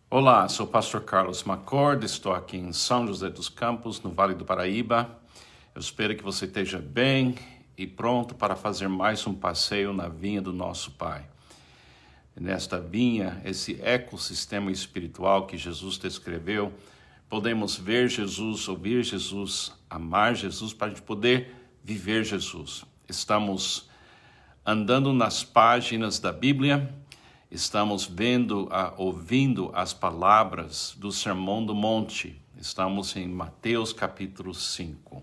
Olá, sou o pastor Carlos Macord, estou aqui em São José dos Campos, no Vale do Paraíba. Eu espero que você esteja bem e pronto para fazer mais um passeio na vinha do nosso Pai. Nesta vinha, esse ecossistema espiritual que Jesus descreveu, podemos ver Jesus, ouvir Jesus, amar Jesus, para a gente poder viver Jesus. Estamos andando nas páginas da Bíblia, estamos ouvindo as palavras do Sermão do Monte. Estamos em Mateus capítulo 5.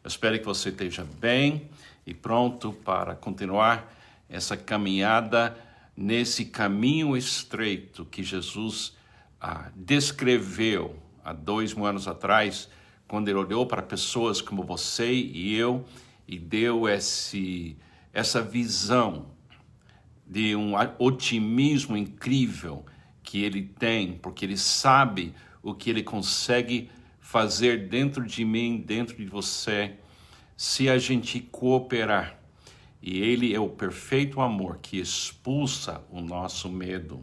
Eu espero que você esteja bem e pronto para continuar essa caminhada nesse caminho estreito que Jesus descreveu há 2000 anos atrás, quando ele olhou para pessoas como você e eu e deu essa visão de um otimismo incrível que ele tem, porque ele sabe o que ele consegue fazer dentro de mim, dentro de você, se a gente cooperar. E ele é o perfeito amor que expulsa o nosso medo.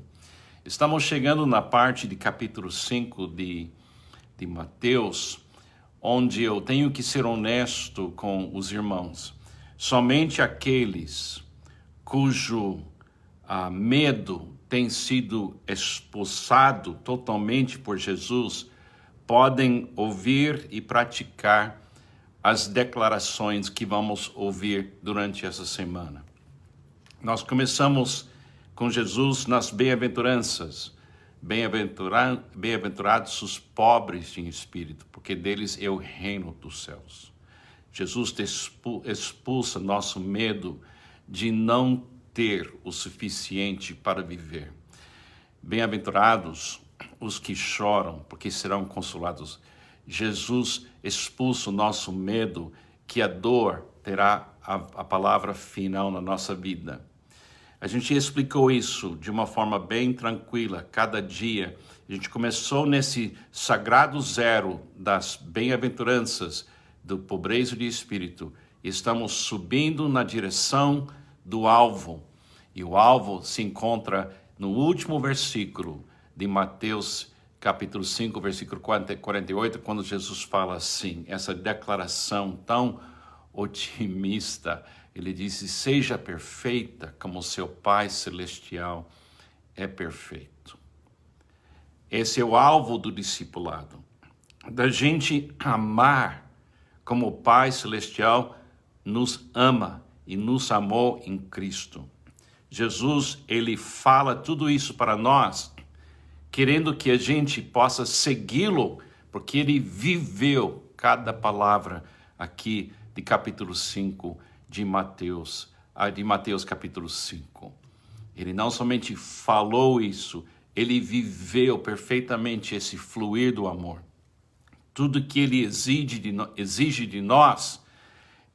Estamos chegando na parte de capítulo 5 de Mateus, onde eu tenho que ser honesto com os irmãos. Somente aqueles cujo medo tem sido expulsado totalmente por Jesus podem ouvir e praticar as declarações que vamos ouvir durante essa semana. Nós começamos com Jesus nas bem-aventuranças. Bem-aventurados os pobres em espírito, porque deles é o reino dos céus. Jesus expulsa nosso medo de não ter o suficiente para viver. Bem-aventurados os que choram, porque serão consolados. Jesus expulsa o nosso medo, que a dor terá a palavra final na nossa vida. A gente explicou isso de uma forma bem tranquila, cada dia. A gente começou nesse sagrado zero das bem-aventuranças, do pobreza de espírito. Estamos subindo na direção do alvo. E o alvo se encontra no último versículo de Mateus capítulo 5, versículo 48, quando Jesus fala assim, essa declaração tão otimista. Ele disse, seja perfeita como seu Pai Celestial é perfeito. Esse é o alvo do discipulado, da gente amar como o Pai Celestial nos ama e nos amou em Cristo. Jesus, ele fala tudo isso para nós, querendo que a gente possa segui-lo, porque ele viveu cada palavra aqui de capítulo 5 de Mateus capítulo 5. Ele não somente falou isso, ele viveu perfeitamente esse fluir do amor. Tudo que ele exige de nós,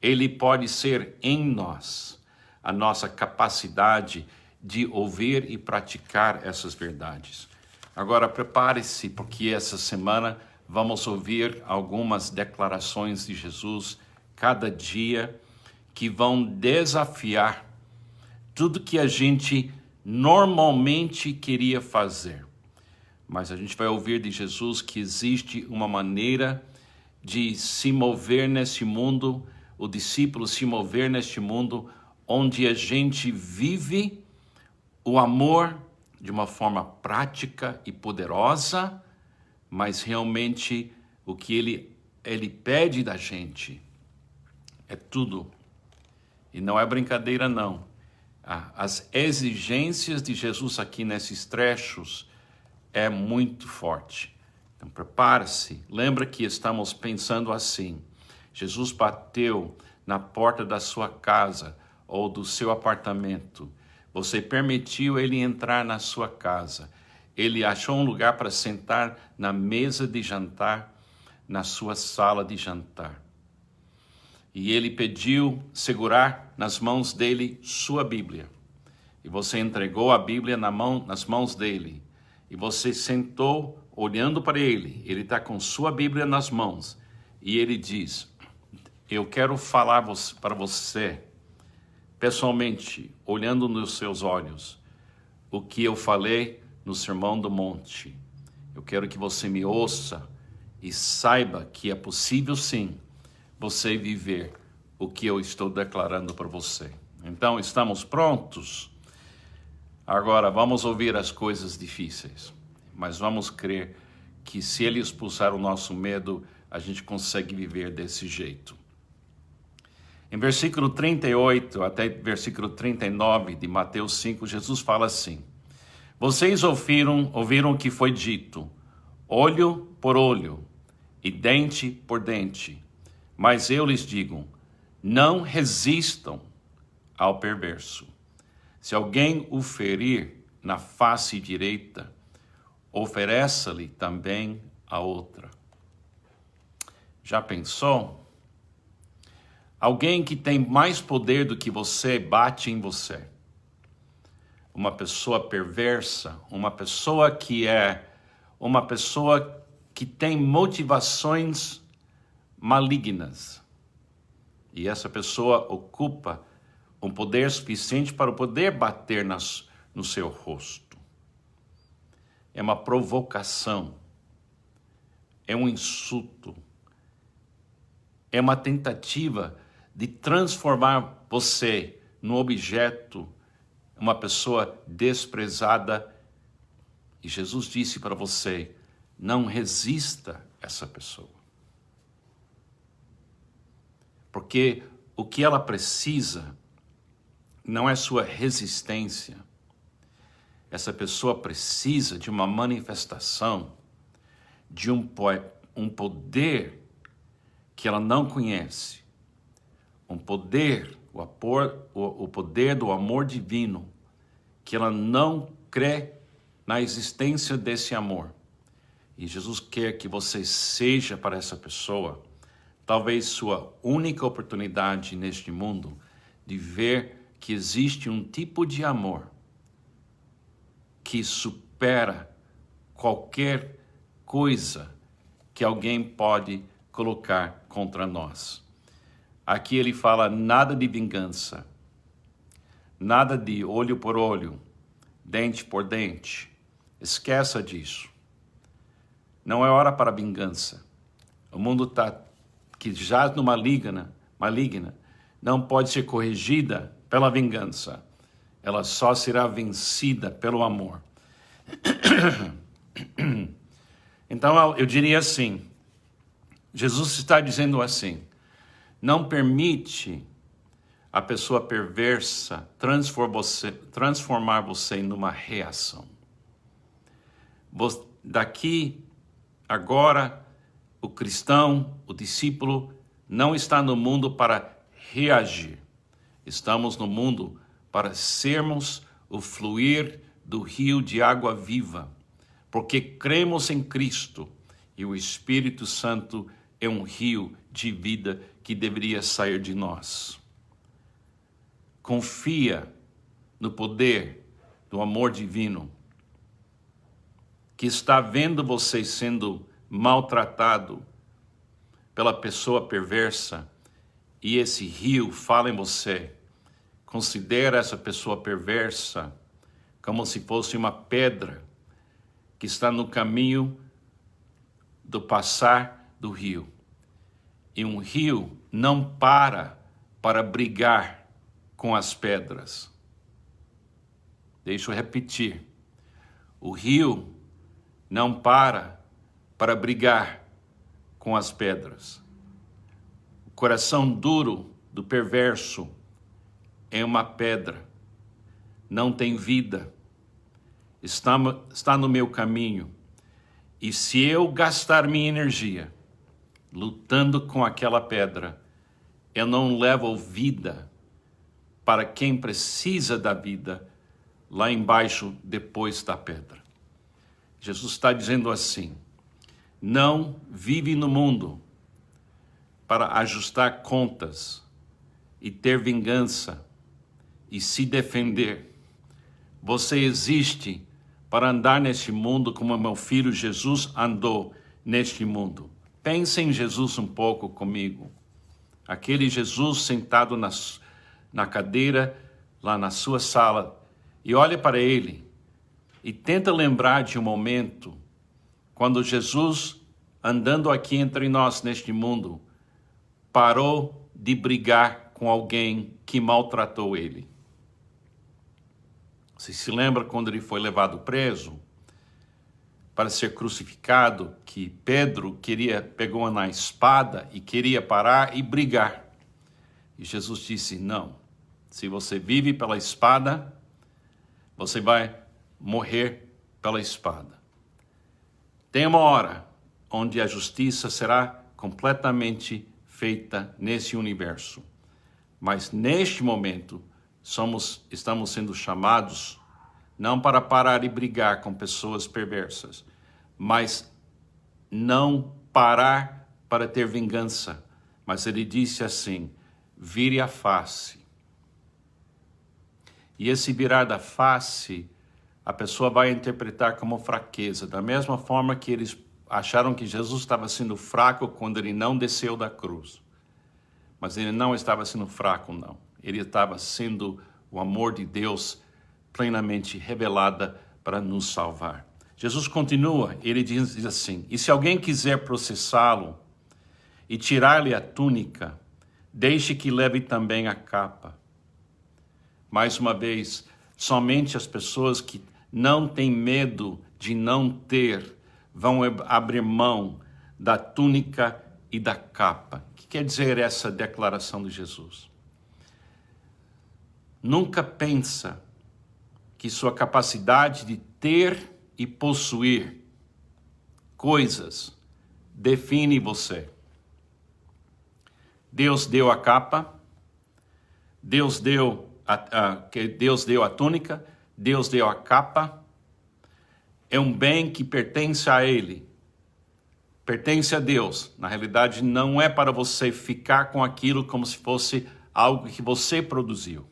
ele pode ser em nós. A nossa capacidade de ouvir e praticar essas verdades. Agora prepare-se, porque essa semana vamos ouvir algumas declarações de Jesus cada dia que vão desafiar tudo que a gente normalmente queria fazer. Mas a gente vai ouvir de Jesus que existe uma maneira de se mover nesse mundo, o discípulo se mover neste mundo, onde a gente vive o amor de uma forma prática e poderosa, mas realmente o que ele pede da gente é tudo. E não é brincadeira, não. As exigências de Jesus aqui nesses trechos é muito forte. Então prepare-se. Lembra que estamos pensando assim. Jesus bateu na porta da sua casa ou do seu apartamento. Você permitiu ele entrar na sua casa. Ele achou um lugar para sentar na mesa de jantar, na sua sala de jantar. E ele pediu segurar nas mãos dele sua Bíblia. E você entregou a Bíblia nas mãos dele. E você sentou olhando para ele. Ele está com sua Bíblia nas mãos. E ele diz, eu quero falar para você, pessoalmente, olhando nos seus olhos, o que eu falei no Sermão do Monte. Eu quero que você me ouça e saiba que é possível sim você viver o que eu estou declarando para você. Então, estamos prontos? Agora, vamos ouvir as coisas difíceis, mas vamos crer que se Ele expulsar o nosso medo, a gente consegue viver desse jeito. Em versículo 38 até versículo 39 de Mateus 5, Jesus fala assim: Vocês ouviram o que foi dito, olho por olho e dente por dente. Mas eu lhes digo, não resistam ao perverso. Se alguém o ferir na face direita, ofereça-lhe também a outra. Já pensou? Alguém que tem mais poder do que você bate em você. Uma pessoa perversa, uma pessoa que tem motivações malignas. E essa pessoa ocupa um poder suficiente para poder bater no seu rosto. É uma provocação, é um insulto, é uma tentativa de transformar você num objeto, uma pessoa desprezada. E Jesus disse para você, não resista a essa pessoa. Porque o que ela precisa não é sua resistência. Essa pessoa precisa de uma manifestação de um poder que ela não conhece. Um poder, o poder do amor divino, que ela não crê na existência desse amor. E Jesus quer que você seja para essa pessoa, talvez sua única oportunidade neste mundo, de ver que existe um tipo de amor que supera qualquer coisa que alguém pode colocar contra nós. Aqui ele fala nada de vingança, nada de olho por olho, dente por dente. Esqueça disso. Não é hora para vingança. O mundo que jaz no maligna, não pode ser corrigida pela vingança. Ela só será vencida pelo amor. Então eu diria assim, Jesus está dizendo assim, não permite a pessoa perversa transformar você numa reação. Daqui, agora, o cristão, o discípulo, não está no mundo para reagir. Estamos no mundo para sermos o fluir do rio de água viva, porque cremos em Cristo e o Espírito Santo é um rio de vida que deveria sair de nós. Confia no poder do amor divino, que está vendo você sendo maltratado pela pessoa perversa, e esse rio fala em você. Considera essa pessoa perversa como se fosse uma pedra que está no caminho do passar do rio. E um rio não para brigar com as pedras. Deixa eu repetir. O rio não para brigar com as pedras. O coração duro do perverso é uma pedra. Não tem vida. Está no meu caminho. E se eu gastar minha energia lutando com aquela pedra, eu não levo vida para quem precisa da vida lá embaixo, depois da pedra. Jesus está dizendo assim, não vive no mundo para ajustar contas e ter vingança e se defender. Você existe para andar neste mundo como meu filho Jesus andou neste mundo. Pense em Jesus um pouco comigo. Aquele Jesus sentado na cadeira, lá na sua sala, e olha para ele e tenta lembrar de um momento quando Jesus, andando aqui entre nós neste mundo, parou de brigar com alguém que maltratou ele. Você se lembra quando ele foi levado preso para ser crucificado, que Pedro pegou na espada e queria parar e brigar. E Jesus disse, não, se você vive pela espada, você vai morrer pela espada. Tem uma hora onde a justiça será completamente feita nesse universo. Mas neste momento, estamos sendo chamados não para parar e brigar com pessoas perversas, mas não parar para ter vingança. Mas ele disse assim, vire a face. E esse virar da face, a pessoa vai interpretar como fraqueza, da mesma forma que eles acharam que Jesus estava sendo fraco quando ele não desceu da cruz. Mas ele não estava sendo fraco, não. Ele estava sendo o amor de Deus plenamente revelada para nos salvar. Jesus continua, ele diz assim, e se alguém quiser processá-lo e tirar-lhe a túnica, deixe que leve também a capa. Mais uma vez, somente as pessoas que não têm medo de não ter vão abrir mão da túnica e da capa. O que quer dizer essa declaração de Jesus? Nunca pensa que sua capacidade de ter e possuir coisas define você. Deus deu a capa, Deus deu a túnica, Deus deu a capa. É um bem que pertence a Ele, pertence a Deus. Na realidade, não é para você ficar com aquilo como se fosse algo que você produziu.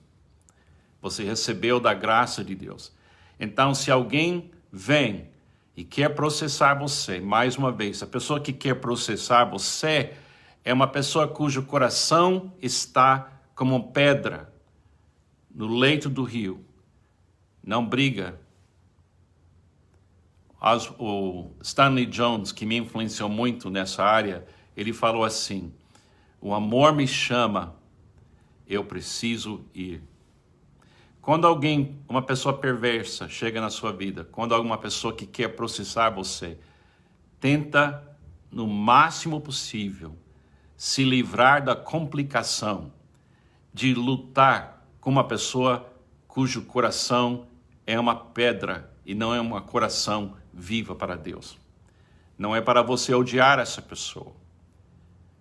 Você recebeu da graça de Deus. Então, se alguém vem e quer processar você, mais uma vez, a pessoa que quer processar você é uma pessoa cujo coração está como pedra no leito do rio. Não briga. O Stanley Jones, que me influenciou muito nessa área, ele falou assim, o amor me chama, eu preciso ir. Quando uma pessoa perversa chega na sua vida, quando alguma pessoa que quer processar você, tenta, no máximo possível, se livrar da complicação de lutar com uma pessoa cujo coração é uma pedra e não é um coração viva para Deus. Não é para você odiar essa pessoa,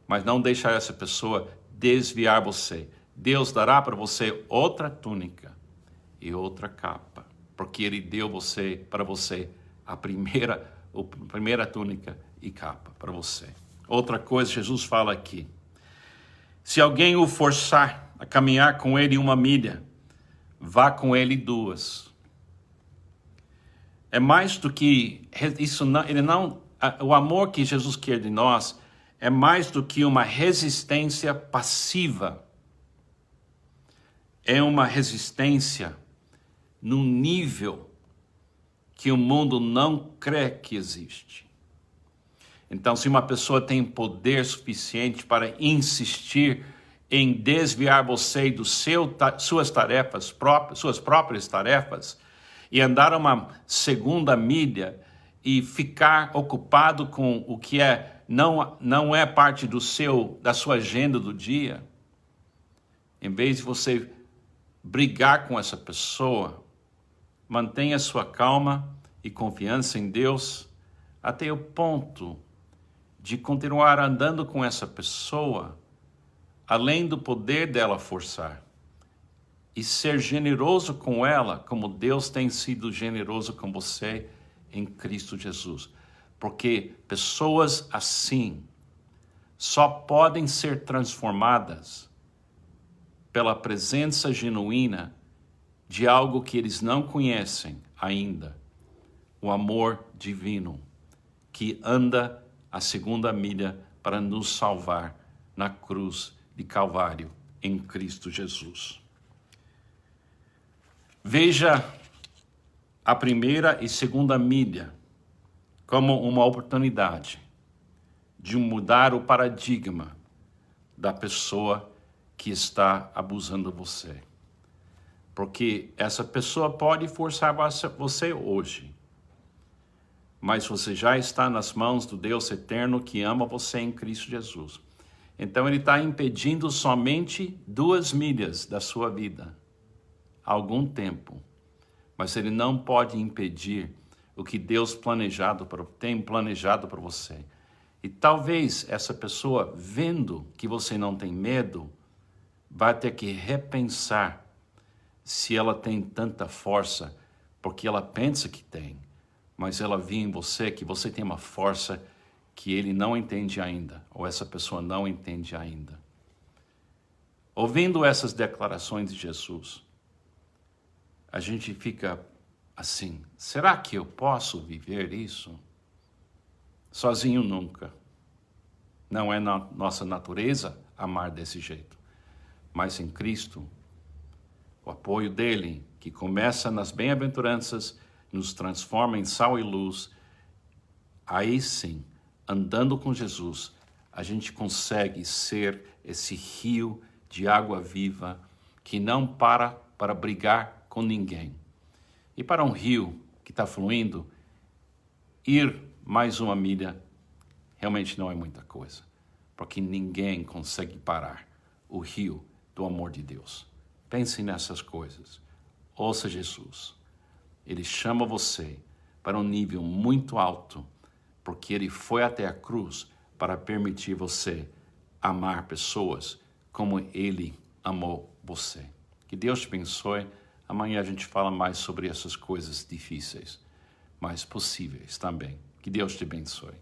mas não deixar essa pessoa desviar você. Deus dará para você outra túnica e outra capa, porque Ele deu para você a primeira túnica e capa para você. Outra coisa, Jesus fala aqui, se alguém o forçar a caminhar com ele 1 milha, vá com ele 2. É mais do que isso, o amor que Jesus quer de nós é mais do que uma resistência passiva. É uma resistência num nível que o mundo não crê que existe. Então, se uma pessoa tem poder suficiente para insistir em desviar você dos suas próprias tarefas, e andar uma 2ª milha e ficar ocupado com o que não é parte da sua agenda do dia, em vez de você brigar com essa pessoa, mantenha sua calma e confiança em Deus até o ponto de continuar andando com essa pessoa, além do poder dela forçar. E ser generoso com ela, como Deus tem sido generoso com você em Cristo Jesus. Porque pessoas assim só podem ser transformadas pela presença genuína de algo que eles não conhecem ainda. O amor divino, que anda a 2ª milha para nos salvar na cruz de Calvário em Cristo Jesus. Veja a 1ª e 2ª milha como uma oportunidade de mudar o paradigma da pessoa que está abusando você. Porque essa pessoa pode forçar você hoje, mas você já está nas mãos do Deus eterno que ama você em Cristo Jesus. Então ele está impedindo somente 2 milhas da sua vida, há algum tempo. Mas ele não pode impedir o que Deus tem planejado para você. E talvez essa pessoa, vendo que você não tem medo, vai ter que repensar se ela tem tanta força, porque ela pensa que tem, mas ela vê em você que você tem uma força que ele não entende ainda, ou essa pessoa não entende ainda. Ouvindo essas declarações de Jesus, a gente fica assim, será que eu posso viver isso? Sozinho nunca. Não é na nossa natureza amar desse jeito. Mas em Cristo, o apoio dele, que começa nas bem-aventuranças, nos transforma em sal e luz, aí sim, andando com Jesus, a gente consegue ser esse rio de água viva que não para brigar com ninguém. E para um rio que está fluindo, ir mais 1 milha realmente não é muita coisa, porque ninguém consegue parar o rio do amor de Deus. Pense nessas coisas. Ouça Jesus. Ele chama você para um nível muito alto, porque ele foi até a cruz para permitir você amar pessoas como ele amou você. Que Deus te abençoe. Amanhã a gente fala mais sobre essas coisas difíceis, mas possíveis também. Que Deus te abençoe.